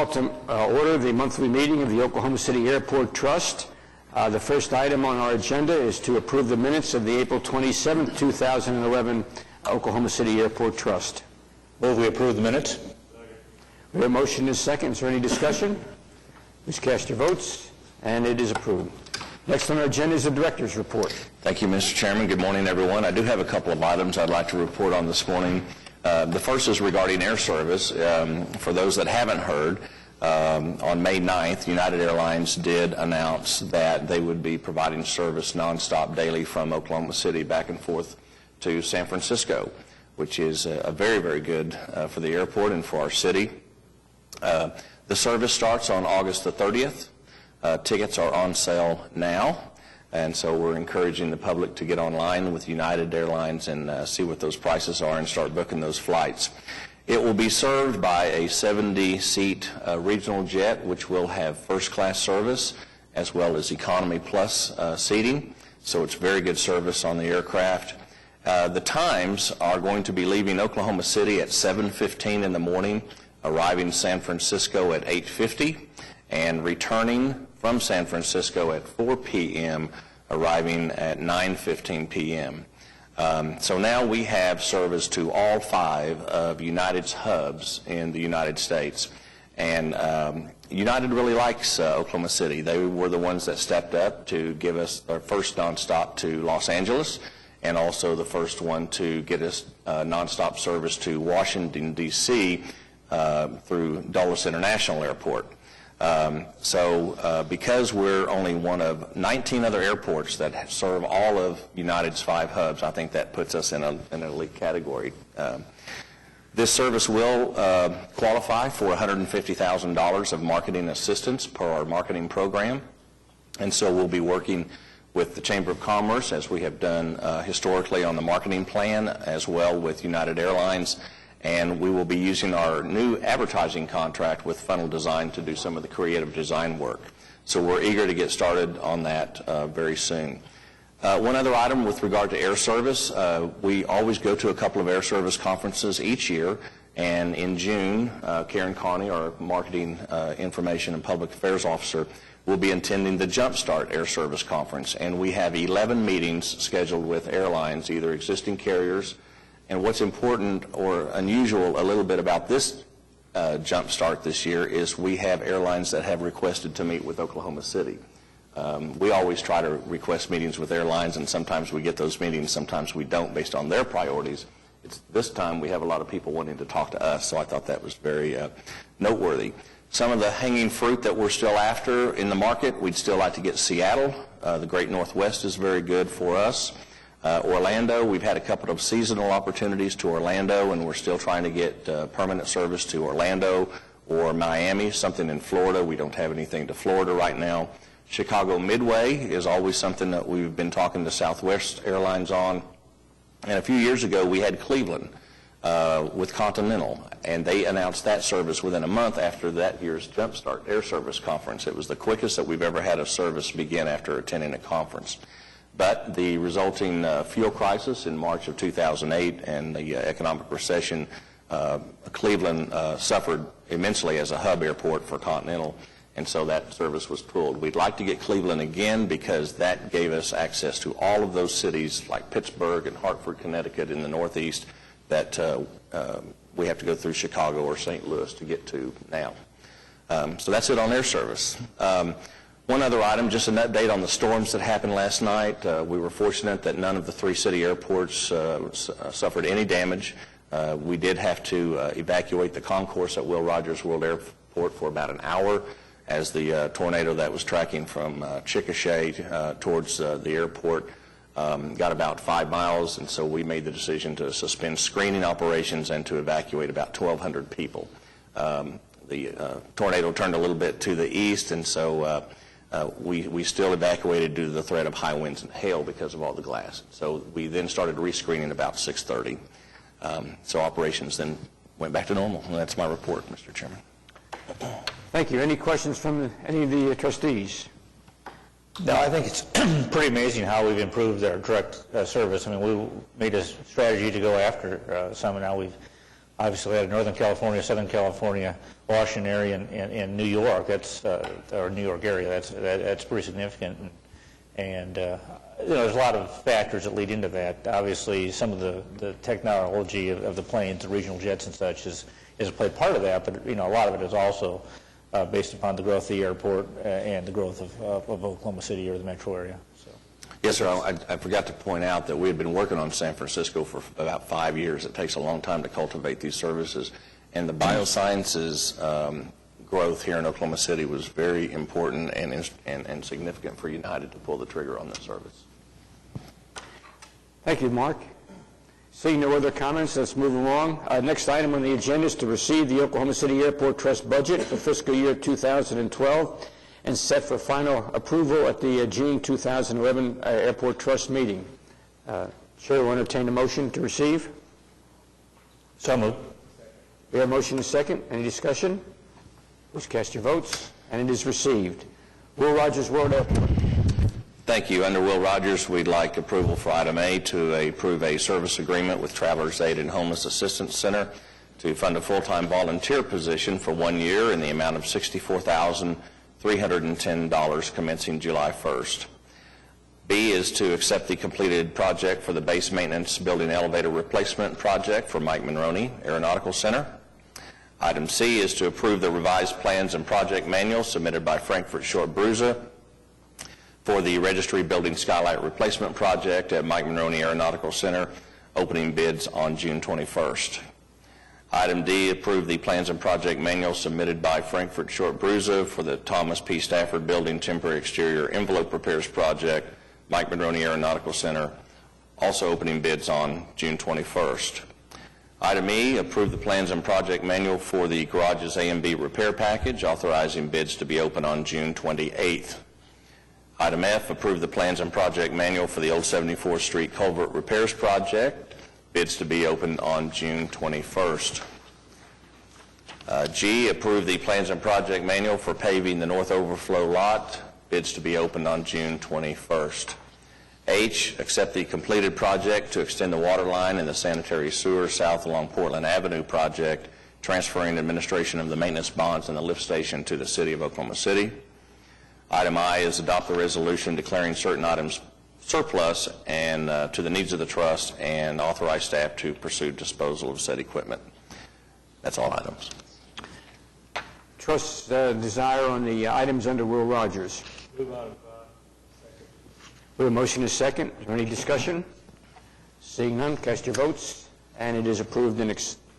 call to order the monthly meeting of the Oklahoma City Airport Trust. The first item on our agenda is to approve the minutes of the April 27, 2011 Oklahoma City Airport Trust. Move we approve the minutes. We have a motion and a second. Is there any discussion? Please cast your votes, and it is approved. Next on our agenda is the Director's Report. Thank you, Mr. Chairman. Good morning, everyone. I do have a couple of items I'd like to report on this morning. The first is regarding air service. For those that haven't heard, on May 9th, United Airlines did announce that they would be providing service nonstop daily from Oklahoma City back and forth to San Francisco, which is a very, very good for the airport and for our city. The service starts on August the 30th. Tickets are on sale now, and so we're encouraging the public to get online with United Airlines and see what those prices are and start booking those flights. It will be served by a 70-seat regional jet, which will have first-class service as well as economy plus seating, so it's very good service on the aircraft. The times are going to be leaving Oklahoma City at 7:15 in the morning, arriving San Francisco at 8:50, and returning from San Francisco at 4 p.m., arriving at 9:15 p.m. So now we have service to all 5 of United's hubs in the United States. And United really likes Oklahoma City. They were the ones that stepped up to give us our first nonstop to Los Angeles, and also the first one to get us nonstop service to Washington, D.C. Through Dulles International Airport. Because we're only one of 19 other airports that serve all of United's 5 hubs, I think that puts us in an elite category. This service will qualify for $150,000 of marketing assistance per our marketing program, and so we'll be working with the Chamber of Commerce, as we have done historically on the marketing plan, as well with United Airlines. And we will be using our new advertising contract with Funnel Design to do some of the creative design work. So we're eager to get started on that very soon. One other item with regard to air service, we always go to a couple of air service conferences each year, and in June, Karen Carney, our Marketing Information and Public Affairs Officer, will be attending the Jumpstart Air Service Conference, and we have 11 meetings scheduled with airlines, either existing carriers. And what's important or unusual a little bit about this Jumpstart this year is we have airlines that have requested to meet with Oklahoma City. We always try to request meetings with airlines, and sometimes we get those meetings, sometimes we don't based on their priorities. This time we have a lot of people wanting to talk to us, so I thought that was very noteworthy. Some of the hanging fruit that we're still after in the market, we'd still like to get Seattle. The Great Northwest is very good for us. Orlando, we've had a couple of seasonal opportunities to Orlando, and we're still trying to get permanent service to Orlando or Miami, something in Florida. We don't have anything to Florida right now. Chicago Midway is always something that we've been talking to Southwest Airlines on. And a few years ago, we had Cleveland with Continental, and they announced that service within a month after that year's Jumpstart Air Service Conference. It was the quickest that we've ever had a service begin after attending a conference. But the resulting fuel crisis in March of 2008 and the economic recession, Cleveland suffered immensely as a hub airport for Continental, and so that service was pulled. We'd like to get Cleveland again because that gave us access to all of those cities like Pittsburgh and Hartford, Connecticut in the Northeast that we have to go through Chicago or St. Louis to get to now. So that's it on air service. One other item, just an update on the storms that happened last night. We were fortunate that none of the 3 city airports suffered any damage. We did have to evacuate the concourse at Will Rogers World Airport for about an hour as the tornado that was tracking from Chickasha towards the airport got about 5 miles, and so we made the decision to suspend screening operations and to evacuate about 1,200 people. The tornado turned a little bit to the east, and so we still evacuated due to the threat of high winds and hail because of all the glass. So we then started rescreening about 6:30. So operations then went back to normal. And that's my report, Mr. Chairman. Thank you. Any questions from any of the trustees? No, I think it's pretty amazing how we've improved our direct service. I mean, we made a strategy to go after some, and now we've obviously out of Northern California, Southern California, Washington area, and New York. That's or New York area. That's pretty significant. And there's a lot of factors that lead into that. Obviously, some of the technology of the planes, the regional jets and such, is played part of that. But a lot of it is also based upon the growth of the airport and the growth of Oklahoma City or the metro area. So. Yes, sir. I forgot to point out that we had been working on San Francisco for about 5 years. It takes a long time to cultivate these services. And the biosciences growth here in Oklahoma City was very important and significant for United to pull the trigger on this service. Thank you, Mark. Seeing no other comments, let's move along. Next item on the agenda is to receive the Oklahoma City Airport Trust budget for fiscal year 2012 and set for final approval at the June 2011 Airport Trust meeting. Chair will entertain a motion to receive. So moved. We have a motion and a second. Any discussion? Please cast your votes. And it is received. Will Rogers World Airport. Thank you. Under Will Rogers, we'd like approval for item A to approve a service agreement with Travelers Aid and Homeless Assistance Center to fund a full-time volunteer position for 1 year in the amount of $64,310 commencing July 1st. B is to accept the completed project for the base maintenance building elevator replacement project for Mike Monroney Aeronautical Center. Item C is to approve the revised plans and project manual submitted by Frankfurt Short Bruza for the registry building skylight replacement project at Mike Monroney Aeronautical Center, opening bids on June 21st. Item D, approve the plans and project manual submitted by Frankfurt Short Bruza for the Thomas P. Stafford Building temporary exterior envelope repairs project, Mike Monroney Aeronautical Center, also opening bids on June 21st. Item E, approve the plans and project manual for the garage's A and B repair package, authorizing bids to be open on June 28th. Item F, approve the plans and project manual for the Old 74th Street Culvert Repairs Project, bids to be opened on June 21st. G, approve the plans and project manual for paving the North Overflow Lot, bids to be opened on June 21st. H, accept the completed project to extend the water line and the sanitary sewer south along Portland Avenue project, transferring administration of the maintenance bonds and the lift station to the City of Oklahoma City. Item I is adopt the resolution declaring certain items surplus and to the needs of the trust and authorize staff to pursue disposal of said equipment. That's all items. Trust's desire on the items under Will Rogers. Move out of second. We have a motion and a second. Is there any discussion? Seeing none, cast your votes. And it is approved and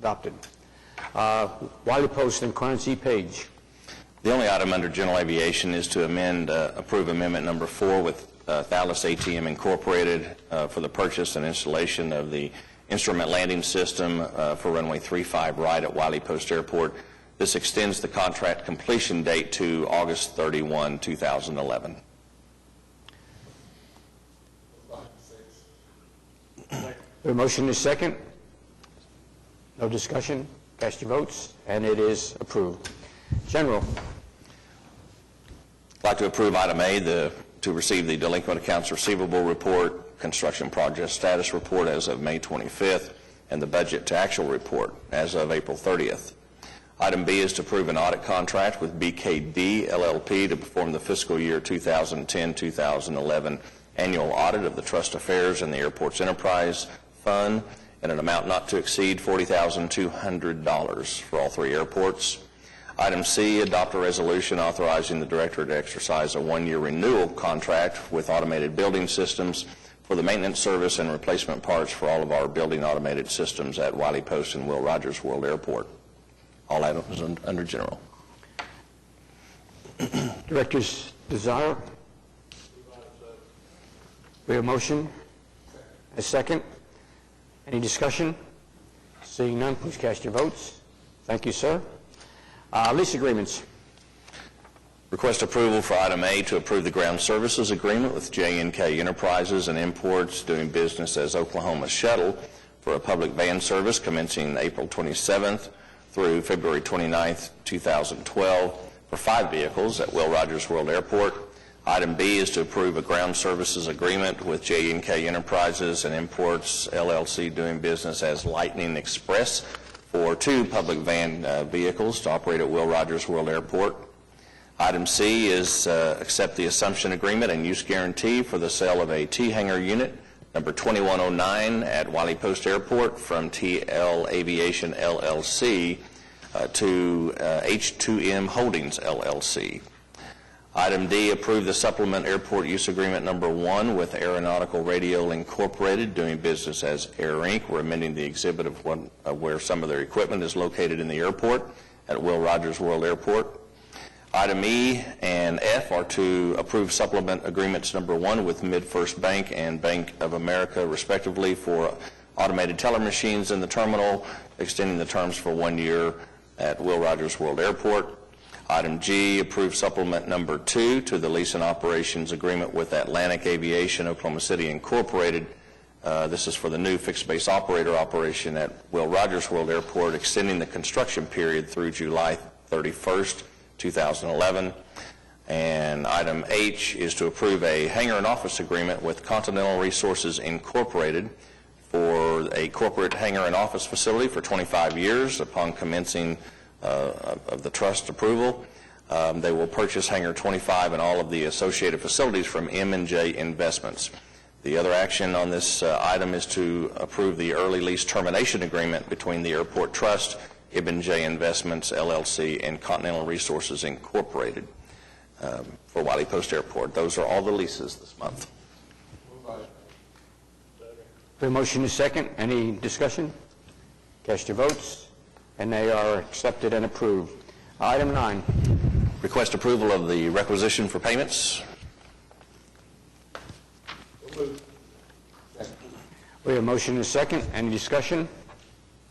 adopted. Wiley Post and Clarence E. Page. The only item under general aviation is to approve amendment number 4 with Thales ATM Incorporated for the purchase and installation of the instrument landing system for runway 35 right at Wiley Post Airport. This extends the contract completion date to August 31, 2011. A motion and a second. No discussion. Cast your votes. And it is approved. General. I'd like to approve item A to receive the delinquent accounts receivable report, construction project status report as of May 25th, and the budget to actual report as of April 30th. Item B is to approve an audit contract with BKD LLP to perform the fiscal year 2010-2011 annual audit of the trust affairs and the airport's enterprise fund in an amount not to exceed $40,200 for all 3 airports. Item C, adopt a resolution authorizing the director to exercise a 1-year renewal contract with Automated Building Systems for the maintenance service and replacement parts for all of our building automated systems at Wiley Post and Will Rogers World Airport. All items under general. Director's desire. We have a motion. A second. Any discussion? Seeing none, please cast your votes. Thank you, sir. Lease agreements. Request approval for item A to approve the ground services agreement with J&K Enterprises and Imports doing business as Oklahoma Shuttle for a public van service commencing April 27th through February 29th, 2012 for 5 vehicles at Will Rogers World Airport. Item B is to approve a ground services agreement with J&K Enterprises and Imports LLC doing business as Lightning Express for 2 public van vehicles to operate at Will Rogers World Airport. Item C is accept the assumption agreement and use guarantee for the sale of a T-hangar unit, number 2109, at Wiley Post Airport from TL Aviation LLC to H2M Holdings LLC. Item D, approve the supplement airport use agreement number 1 with Aeronautical Radio Incorporated, doing business as Air Inc. We're amending the exhibit of where some of their equipment is located in the airport at Will Rogers World Airport. Item E and F are to approve supplement agreements number 1 with MidFirst Bank and Bank of America, respectively, for automated teller machines in the terminal, extending the terms for 1 year at Will Rogers World Airport. Item G, approve supplement number 2 to the lease and operations agreement with Atlantic Aviation Oklahoma City Incorporated. This is for the new fixed base operator operation at Will Rogers World Airport, extending the construction period through July 31st, 2011. And item H is to approve a hangar and office agreement with Continental Resources Incorporated for a corporate hangar and office facility for 25 years upon commencing of the trust approval. They will purchase Hangar 25 and all of the associated facilities from M&J Investments. The other action on this item is to approve the early lease termination agreement between the Airport Trust, M&J Investments LLC, and Continental Resources Incorporated for Wiley Post Airport. Those are all the leases this month. The motion is second. Any discussion? Cast your votes. And they are accepted and approved. Item 9. Request approval of the requisition for payments. We have a motion and a second. Any discussion?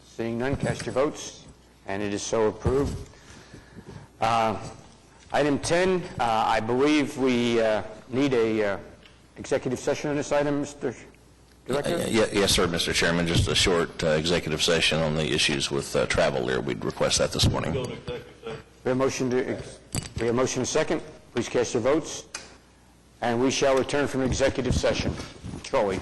Seeing none, cast your votes. And it is so approved. Item 10, I believe we need a executive session on this item, Mr. Director? Yes, sir, Mr. Chairman. Just a short executive session on the issues with travel there. We'd request that this morning. We have a motion and a second. Please cast your votes. And we shall return from executive session shortly.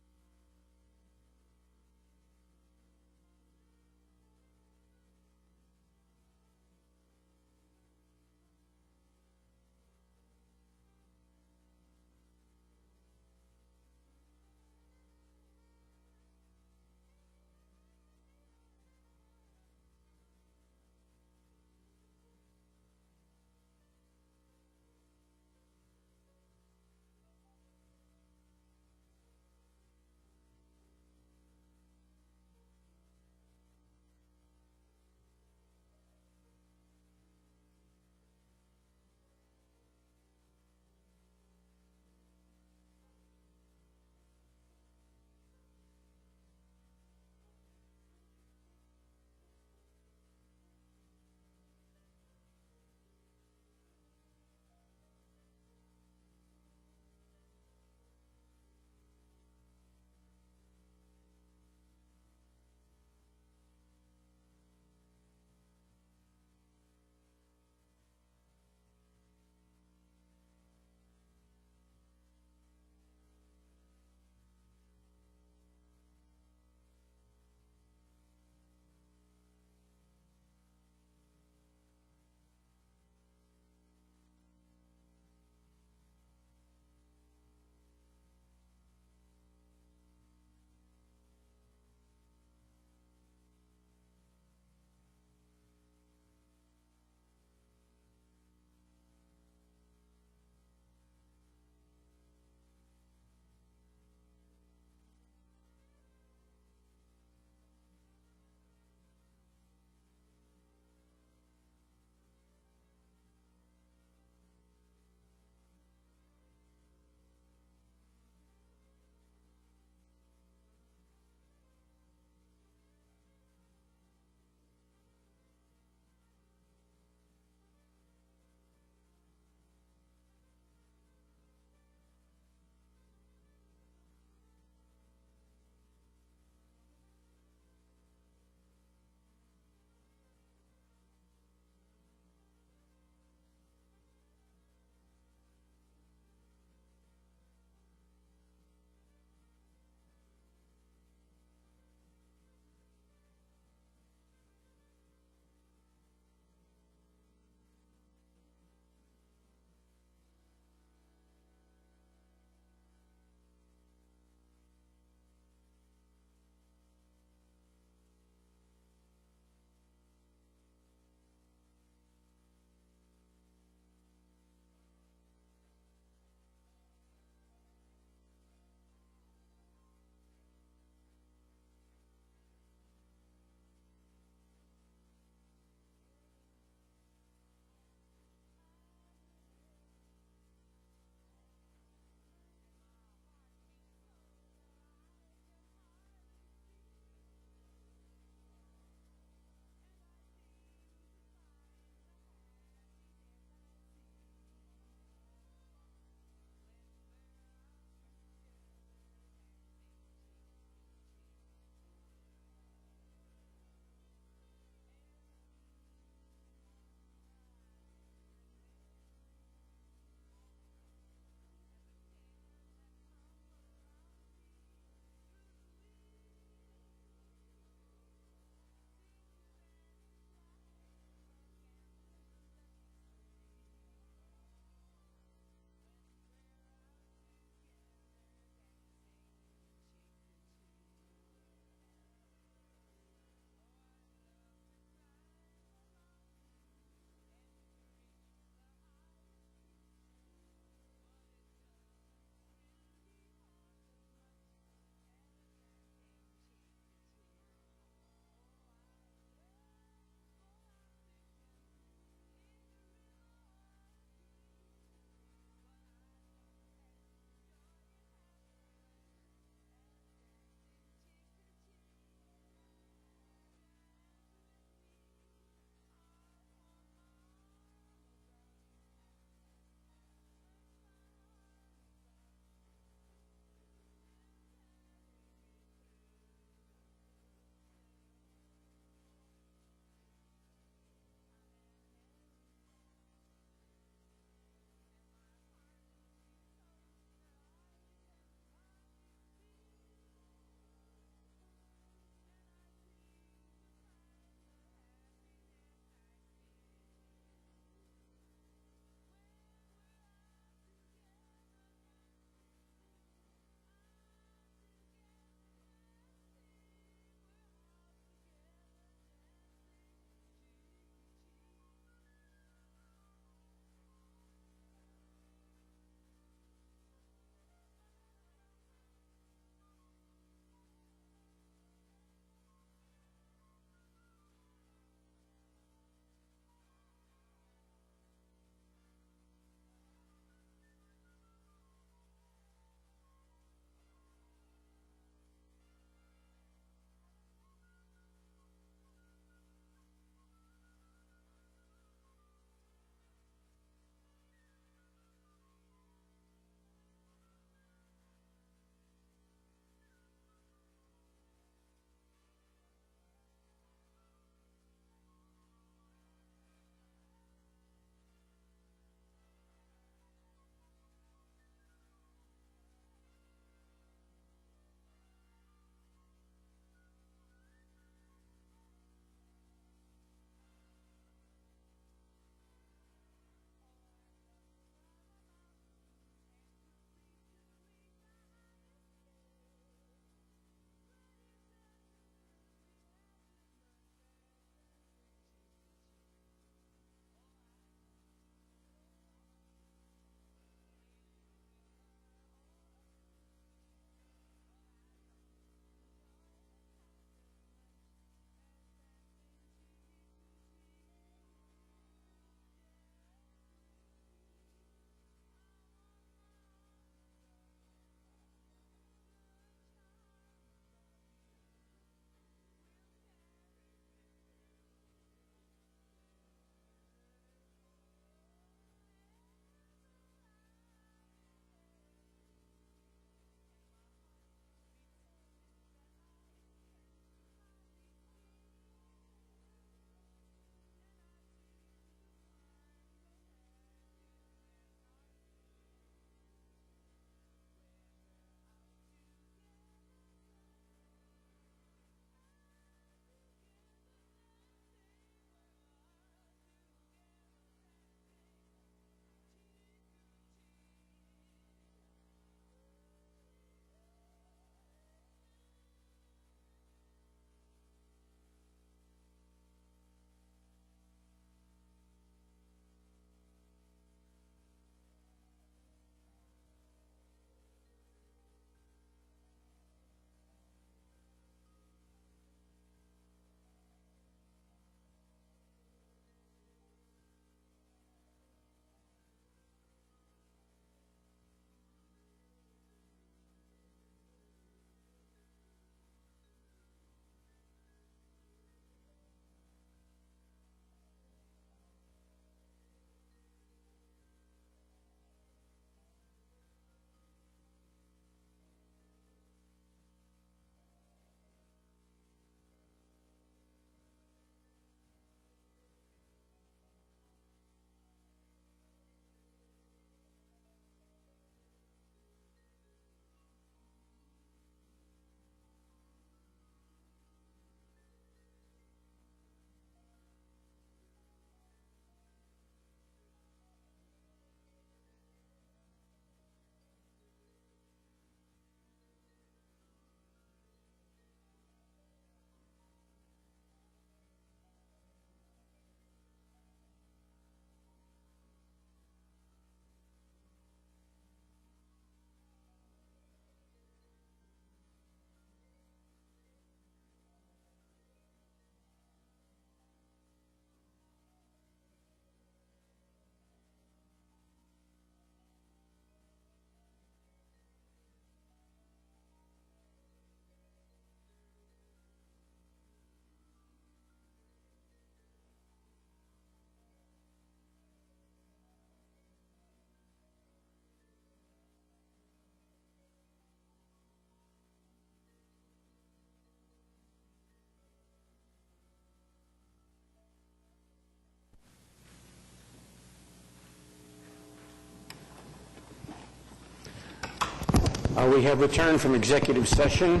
We have returned from executive session,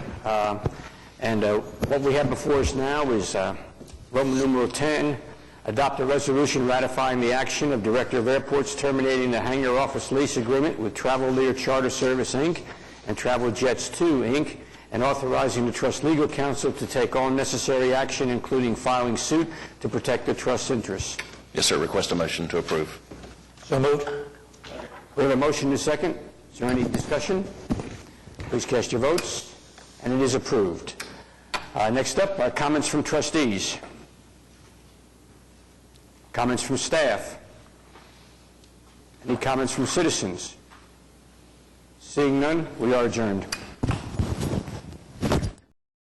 and what we have before us now is Roman numeral 10, adopt a resolution ratifying the action of Director of Airports terminating the hangar office lease agreement with Travel Charter Service, Inc. and Travel Jets 2, Inc., and authorizing the Trust Legal Counsel to take all necessary action, including filing suit, to protect the Trust's interests. Yes, sir. Request a motion to approve. So moved. We have a motion and a second. Is there any discussion? Please cast your votes, and it is approved. Next up, comments from trustees. Comments from staff. Any comments from citizens? Seeing none, we are adjourned.